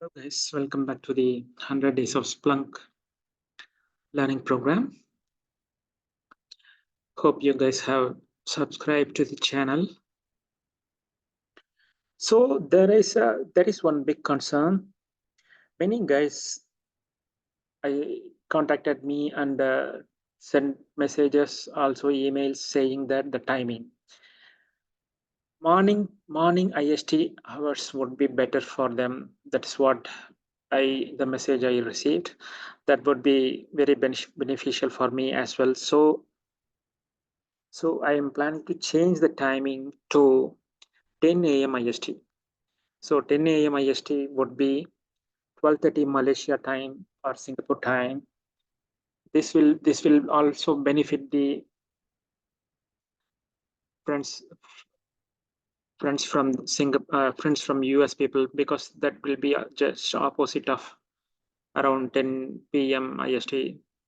Hello guys, welcome back to the 100 Days of Splunk learning program. Hope you guys have subscribed to the channel. So there is one big concern. Many guys contacted me and sent messages, also emails saying that the timing morning IST hours would be better for them. That's what the message I received. That would be very beneficial for me as well. So I am planning to change the timing to 10 a.m. IST. So 10 a.m. IST would be 12:30 Malaysia time or Singapore time. This will also benefit the friends from friends from US people, because that will be just opposite of around 10 p.m. IST.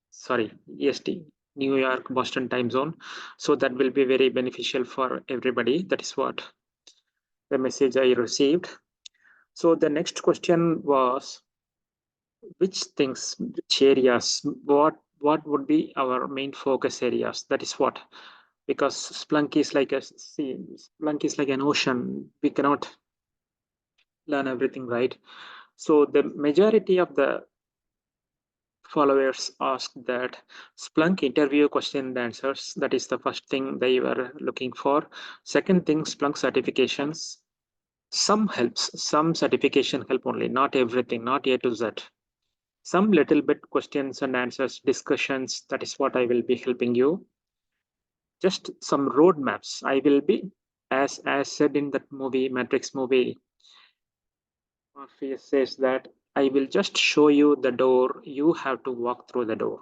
Sorry, EST, New York Boston time zone. So that will be very beneficial for everybody. That is what the message I received. So the next question was, which areas, what would be our main focus areas? That is what, because Splunk is like Splunk is like an ocean. We cannot learn everything, right? So the majority of the followers asked that Splunk interview question and answers. That is the first thing they were looking for. Second thing, Splunk certifications. Some helps, some certification help only, not everything, not A to Z. Some little bit questions and answers discussions. That is what I will be helping you. Just some roadmaps. I will be, as said in that movie, Matrix movie, Morpheus says that I will just show you the door. You have to walk through the door.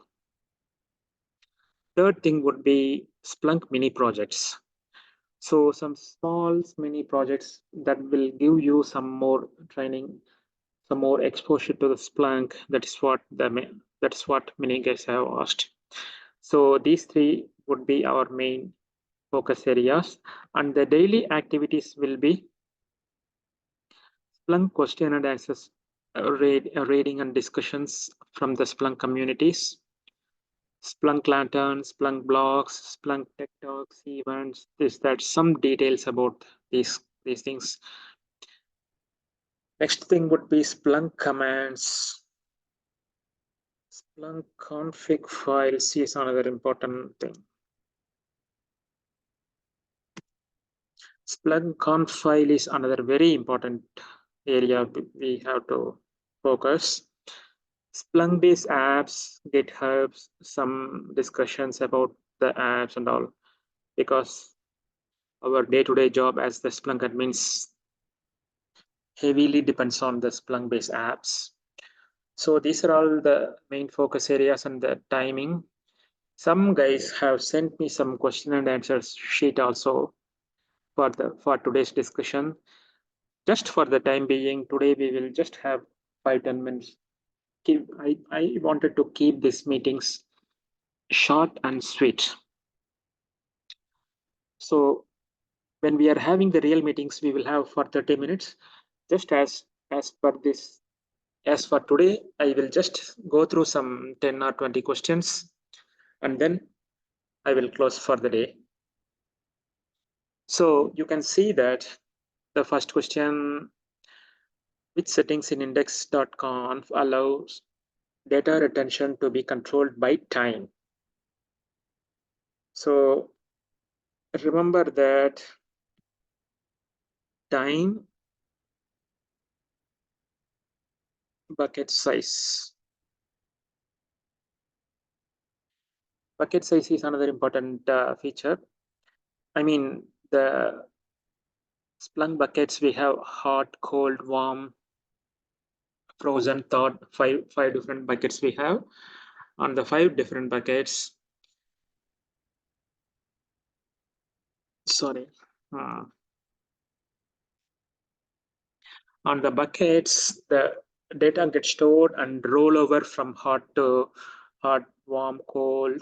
Third thing would be Splunk mini projects. So some small mini projects that will give you some more training, some more exposure to the Splunk. That's what many guys have asked. So these three would be our main focus areas, and the daily activities will be Splunk question and answers, reading and discussions from the Splunk communities, Splunk Lantern, Splunk blogs, Splunk Tech Talks, events, that some details about these things. Next thing would be Splunk commands. Splunk config files is another important thing. Splunk conf file is another very important area we have to focus. Splunk-based apps, GitHubs, some discussions about the apps and all, because our day-to-day job as the Splunk admins heavily depends on the Splunk-based apps. So these are all the main focus areas and the timing. Some guys have sent me some question and answers sheet also for today's discussion. Just for the time being, today we will just have 5-10 minutes. I wanted to keep these meetings short and sweet. So when we are having the real meetings, we will have for 30 minutes. Just as per this, as for today, I will just go through some 10 or 20 questions, and then I will close for the day. So you can see that the first question, which settings in index.conf allows data retention to be controlled by time? So remember that time, bucket size. Bucket size is another important feature. I mean, the Splunk buckets, we have hot, cold, warm, frozen, thawed, five different buckets we have. On the 5 different buckets, sorry, on the buckets, the data gets stored and roll over from hot to hot, warm, cold,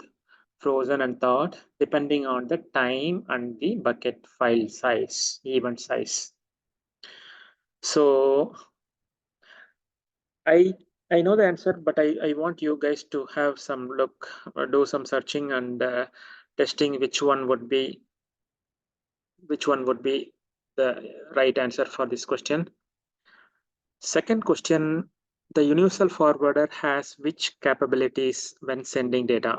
frozen, and thawed, depending on the time and the bucket file size, event size. So I know the answer, but I want you guys to have some look, do some searching and testing which one would be the right answer for this question. Second question, the universal forwarder has which capabilities when sending data?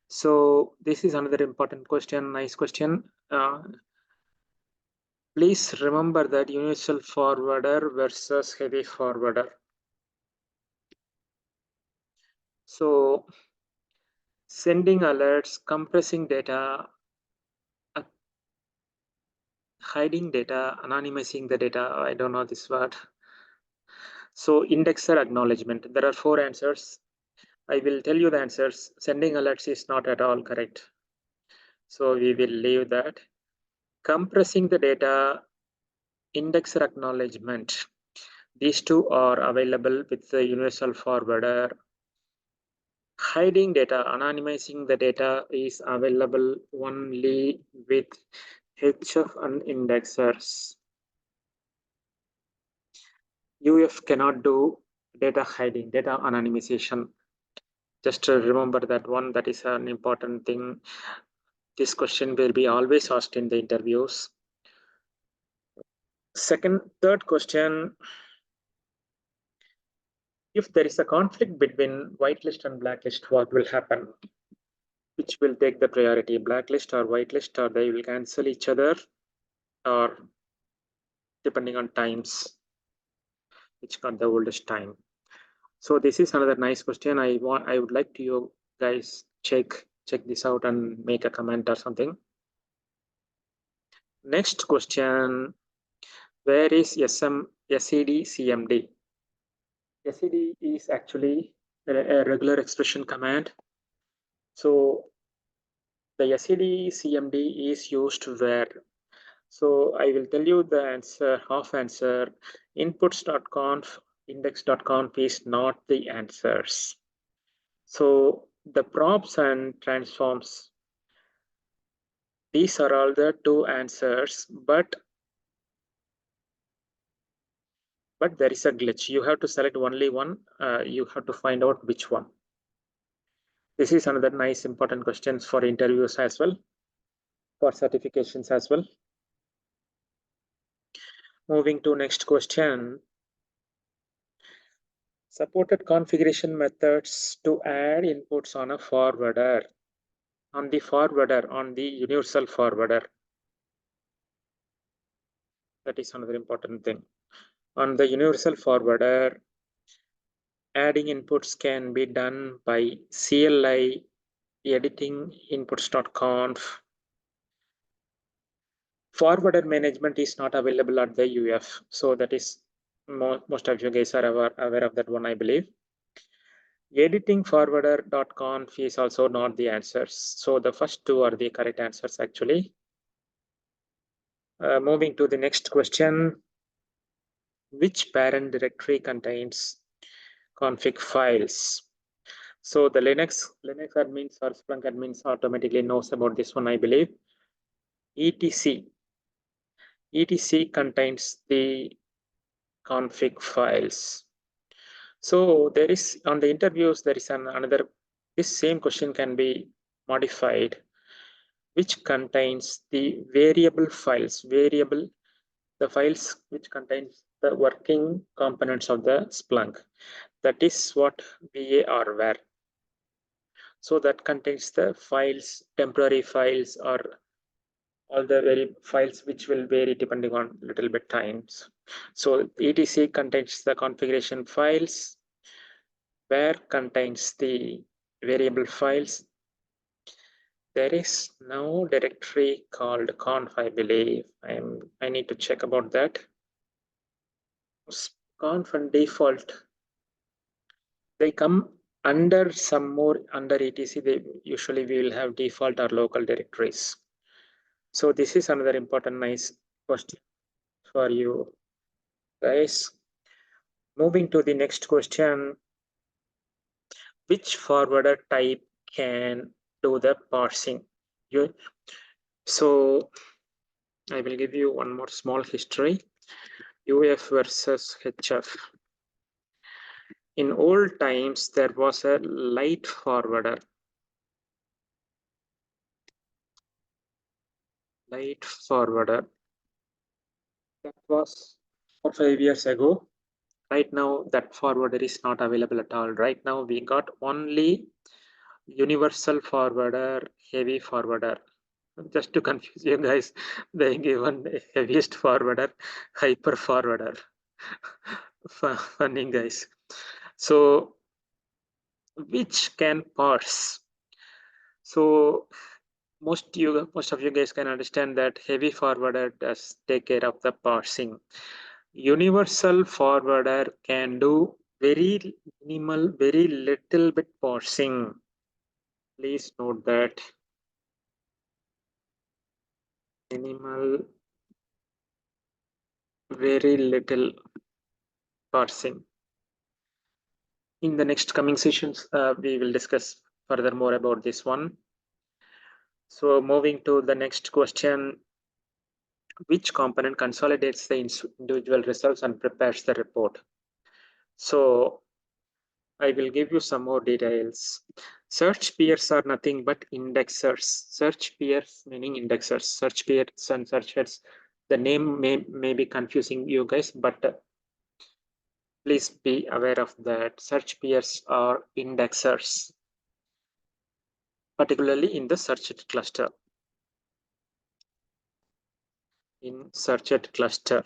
So this is another important question, nice question. Please remember that universal forwarder versus heavy forwarder. So sending alerts, compressing data, uh, hiding data, anonymizing the data. I don't know this word. So indexer acknowledgement. There are four answers. I will tell you the answers. Sending alerts is not at all correct. So we will leave that. Compressing the data, indexer acknowledgement. These two are available with the universal forwarder. Hiding data, anonymizing the data is available only with HF and indexers. UF cannot do data hiding, data anonymization. Just remember that one, that is an important thing. This question will be always asked in the interviews. Third question, if there is a conflict between whitelist and blacklist, what will happen? Which will take the priority, blacklist or whitelist, or they will cancel each other, or depending on times, which got the oldest time. So this is another nice question. I would like to you guys check this out and make a comment or something. Next question, where is SED CMD? SED is actually a regular expression command. So the SED CMD is used where? So I will tell you the answer, half answer. Inputs.conf, index.conf is not the answers. So the props and transforms, these are all the two answers, but there is a glitch. You have to select only one. You have to find out which one. This is another nice important questions for interviews as well, for certifications as well. Moving to next question. Supported configuration methods to add inputs on a forwarder, on the universal forwarder. That is another important thing. On the universal forwarder, adding inputs can be done by CLI, editing inputs.conf. Forwarder management is not available at the UF. So that is, most of you guys are aware of that one, I believe. Editing forwarder.conf is also not the answers. So the first two are the correct answers actually. Moving to the next question. Which parent directory contains config files? So the Linux admins or Splunk admins automatically knows about this one, I believe. etc contains the config files. So there is, on the interviews, there is another, this same question can be modified, which contains the variable files, the files which contains the working components of the Splunk. That is what var were. So that contains the files, temporary files, or all the files which will vary depending on little bit times. So etc contains the configuration files, where contains the variable files. There is no directory called conf, I believe. I need to check about that. Conf and default, they come under some more, under etc. They usually we will have default or local directories. So this is another important nice question for you guys. Moving to the next question. Which forwarder type can do the parsing? So I will give you one more small history. UF versus HF. In old times, there was a light forwarder. Light forwarder. That was 4 5 years ago. Right now, that forwarder is not available at all. Right now, we got only universal forwarder, heavy forwarder. Just to confuse you guys, they given the heaviest forwarder, hyper forwarder. Funny guys. So, which can parse? So, most of you guys can understand that heavy forwarder does take care of the parsing. Universal forwarder can do very minimal, very little bit parsing. Please note that minimal, very little parsing. In the next coming sessions, we will discuss further more about this one. So moving to the next question, which component consolidates the individual results and prepares the report? So I will give you some more details. Search peers are nothing but indexers. Search peers meaning indexers. Search peers and search heads. The name may be confusing you guys, but please be aware of that. Search peers are indexers, particularly in the searched cluster. In searched cluster.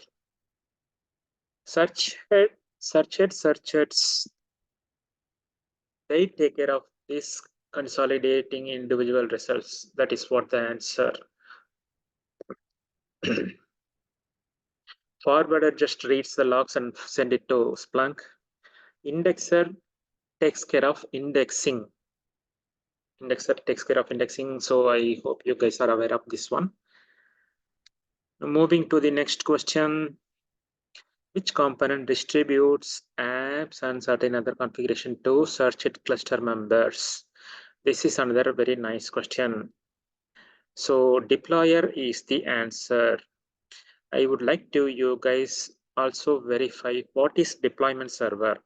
Search heads, they take care of this consolidating individual results. That is what the answer. Forwarder just reads the logs and send it to Splunk. Indexer takes care of indexing. Indexer takes care of indexing. So I hope you guys are aware of this one. Moving to the next question. Which component distributes apps and certain other configuration to searched cluster members? This is another very nice question. So deployer is the answer. I would like to you guys also verify what is deployment server.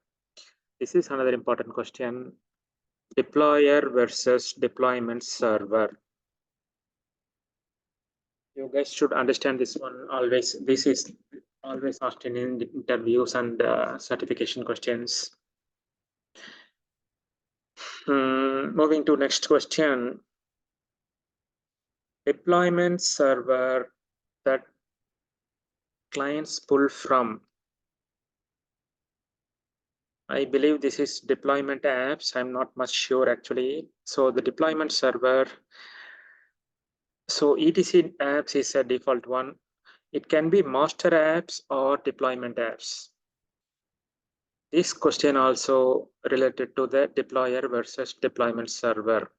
This is another important question. Deployer versus deployment server. You guys should understand this one always. This is always asked in interviews and certification questions. Moving to next question. Deployment server that clients pull from. I believe this is deployment apps. I'm not much sure actually. So the deployment server. So etc apps is a default one. It can be master apps or deployment apps. This question also related to the deployer versus deployment server.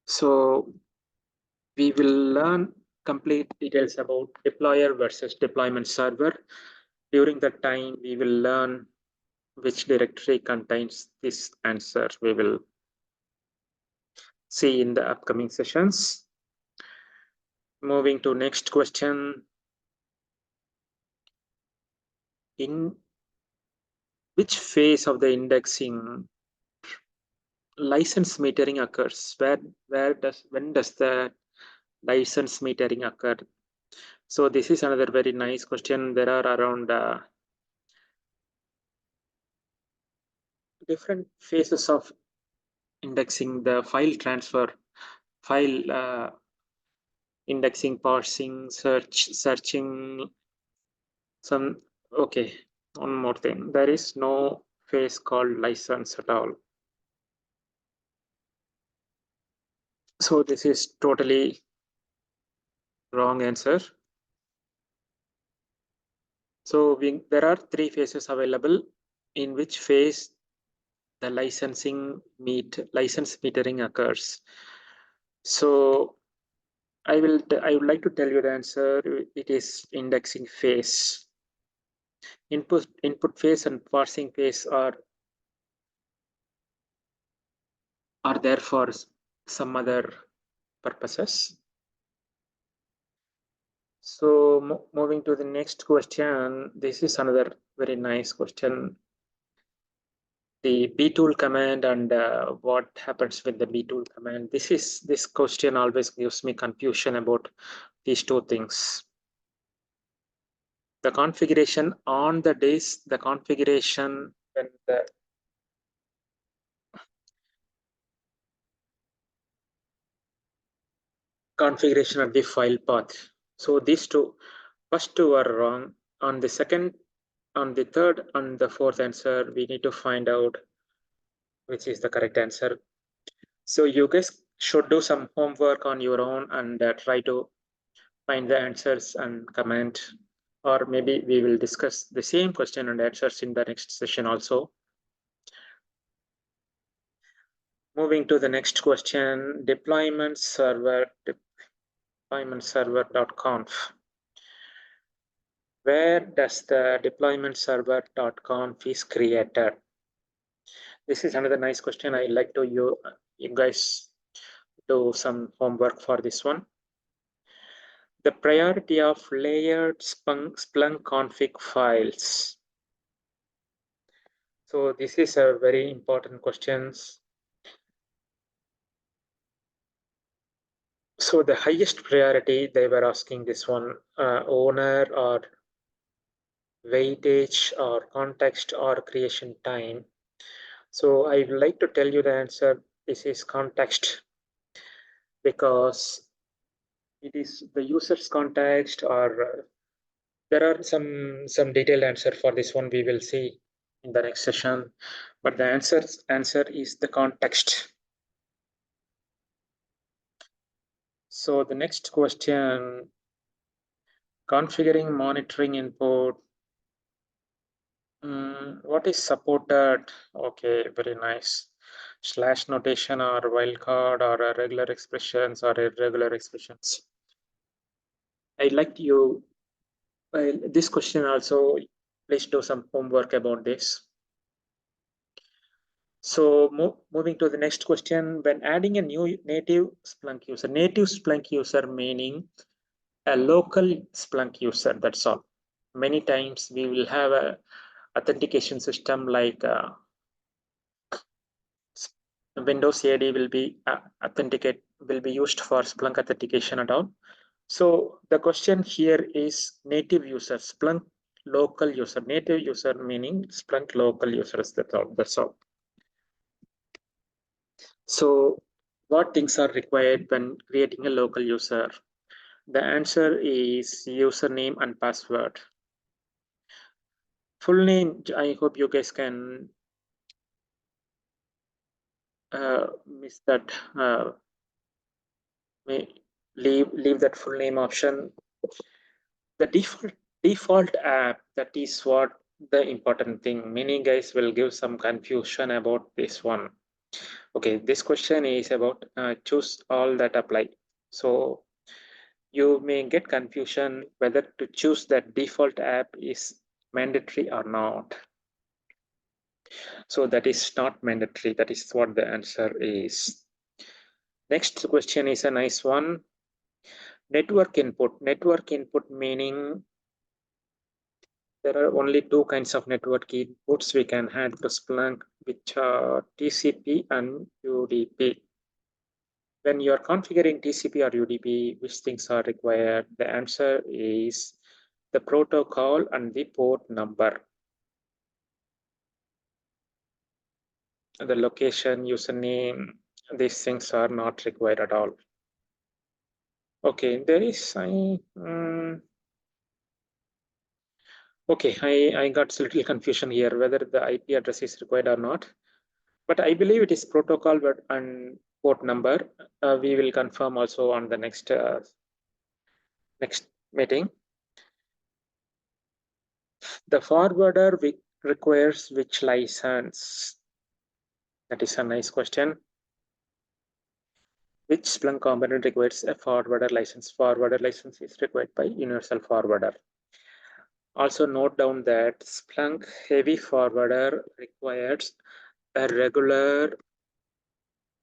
So we will learn complete details about deployer versus deployment server. During that time, we will learn which directory contains this answer. We will see in the upcoming sessions. Moving to next question. In which phase of the indexing license metering occurs? When does the license metering occur? So this is another very nice question. There are around different phases of indexing, the file transfer, file indexing, parsing, searching. Some okay. One more thing. There is no phase called license at all. So this is totally wrong answer. So there are three phases available. In which phase the license metering occurs? So I would like to tell you the answer. It is indexing phase. Input phase and parsing phase are there for some other purposes. So moving to the next question, this is another very nice question. The btool command and what happens with the btool command. This question always gives me confusion about these two things. The configuration on the disk, the configuration when the configuration of the file path. So these two, first two are wrong. On the second, on the third, and the fourth answer, we need to find out which is the correct answer. So you guys should do some homework on your own and try to find the answers and comment, or maybe we will discuss the same question and answers in the next session also. Moving to the next question, deployment server.conf. Where does the deployment server.conf is created? This is another nice question. I like to you guys do some homework for this one. The priority of layered Splunk config files. So this is a very important question. So the highest priority, they were asking this one, owner or weightage or context or creation time. So I would like to tell you the answer. This is context, because it is the user's context, or there are some detailed answer for this one we will see in the next session. But the answer is the context. So the next question, configuring monitoring input. What is supported? Okay, very nice. Slash notation or wildcard or regular expressions or irregular expressions. I'd like you, this question also, please do some homework about this. So moving to the next question, when adding a new native Splunk user meaning a local Splunk user, that's all. Many times we will have a authentication system like Windows AD will be will be used for Splunk authentication and all. So the question here is native user, Splunk local user, native user meaning Splunk local users. That's all. That's all. So what things are required when creating a local user? The answer is username and password. Full name, I hope you guys can miss that, leave that full name option. The default app, that is what the important thing. Many guys will give some confusion about this one. Okay, this question is about choose all that apply. So you may get confusion whether to choose that default app is mandatory or not. So that is not mandatory. That is what the answer is. Next question is a nice one. Network input. Network input meaning there are only two kinds of network inputs we can add to Splunk, which are TCP and UDP. When you are configuring TCP or UDP, which things are required? The answer is the protocol and the port number. The location, username, these things are not required at all. Okay, there is okay, I got a little confusion here whether the IP address is required or not. But I believe it is protocol and port number. We will confirm also on the next meeting. The forwarder requires which license? That is a nice question. Which Splunk component requires a forwarder license? Forwarder license is required by universal forwarder. Also note down that Splunk heavy forwarder requires a regular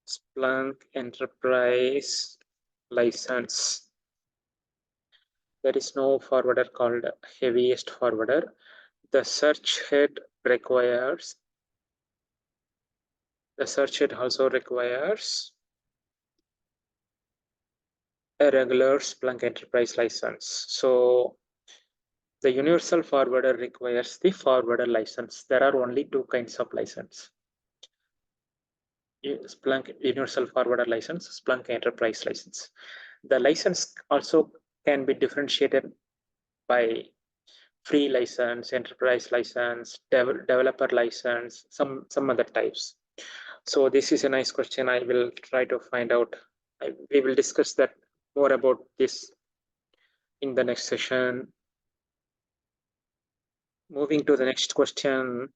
Splunk enterprise license. There is no forwarder called heaviest forwarder. The search head requires, the search head also requires a regular Splunk enterprise license. So the universal forwarder requires the forwarder license. There are only two kinds of license. Splunk universal forwarder license, Splunk enterprise license. The license also can be differentiated by free license, enterprise license, developer license, some other types. So this is a nice question. I will try to find out. We will discuss that more about this in the next session. Moving to the next question.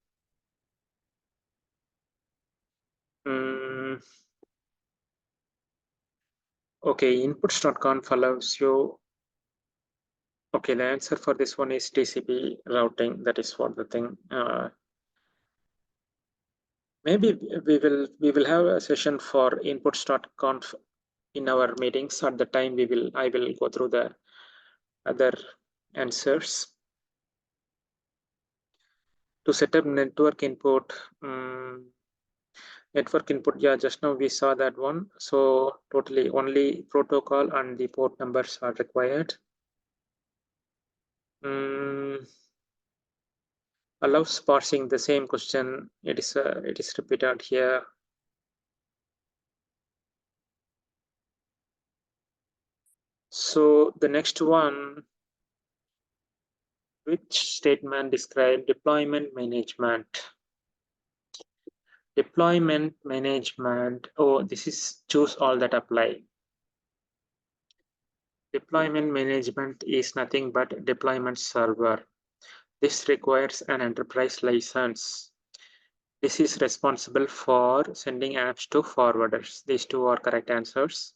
Okay, inputs.conf allows you. Okay, the answer for this one is TCP routing. That is what the thing. Maybe we will have a session for inputs.conf in our meetings. At the time, I will go through the other answers. To set up network input. Network input, yeah, just now we saw that one. So totally only protocol and the port numbers are required. Allows parsing, the same question. It is repeated here. So the next one, which statement describe deployment management? Deployment management. Oh, this is choose all that apply. Deployment management is nothing but deployment server. This requires an enterprise license. This is responsible for sending apps to forwarders. These two are correct answers.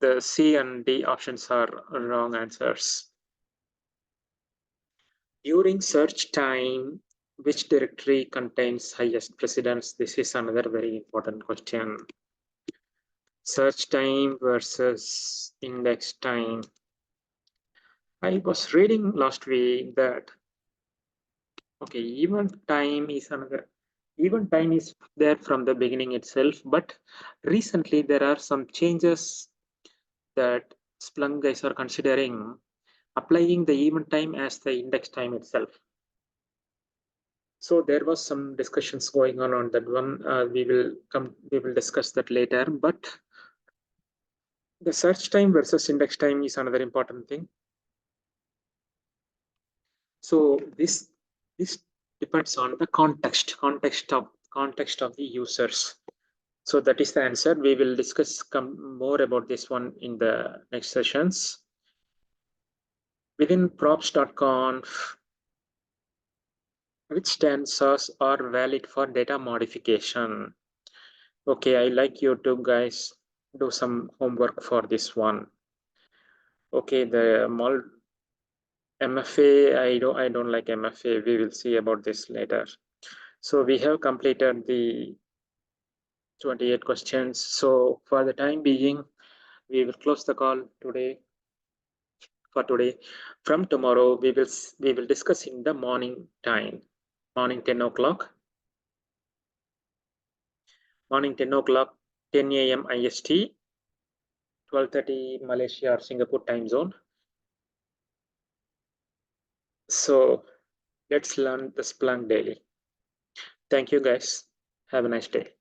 The C and D options are wrong answers. During search time, which directory contains highest precedence? This is another very important question. Search time versus index time. I was reading last week that, okay, event time is another. Event time is there from the beginning itself, but recently there are some changes that Splunk guys are considering applying the event time as the index time itself. So there was some discussions going on that one. We will discuss that later. But the search time versus index time is another important thing. So this depends on the context of the users. So that is the answer. We will discuss more about this one in the next sessions. Within props.conf, which stanzas are valid for data modification? Okay, I like you to guys do some homework for this one. Okay, the MFA, I don't like MFA. We will see about this later. So we have completed the 28 questions. So for the time being, we will close the call today. For today, from tomorrow, we will discuss in the morning time, morning 10 o'clock, morning 10 o'clock, 10 a.m. IST, 12:30 Malaysia or Singapore time zone. So let's learn the Splunk daily. Thank you guys. Have a nice day.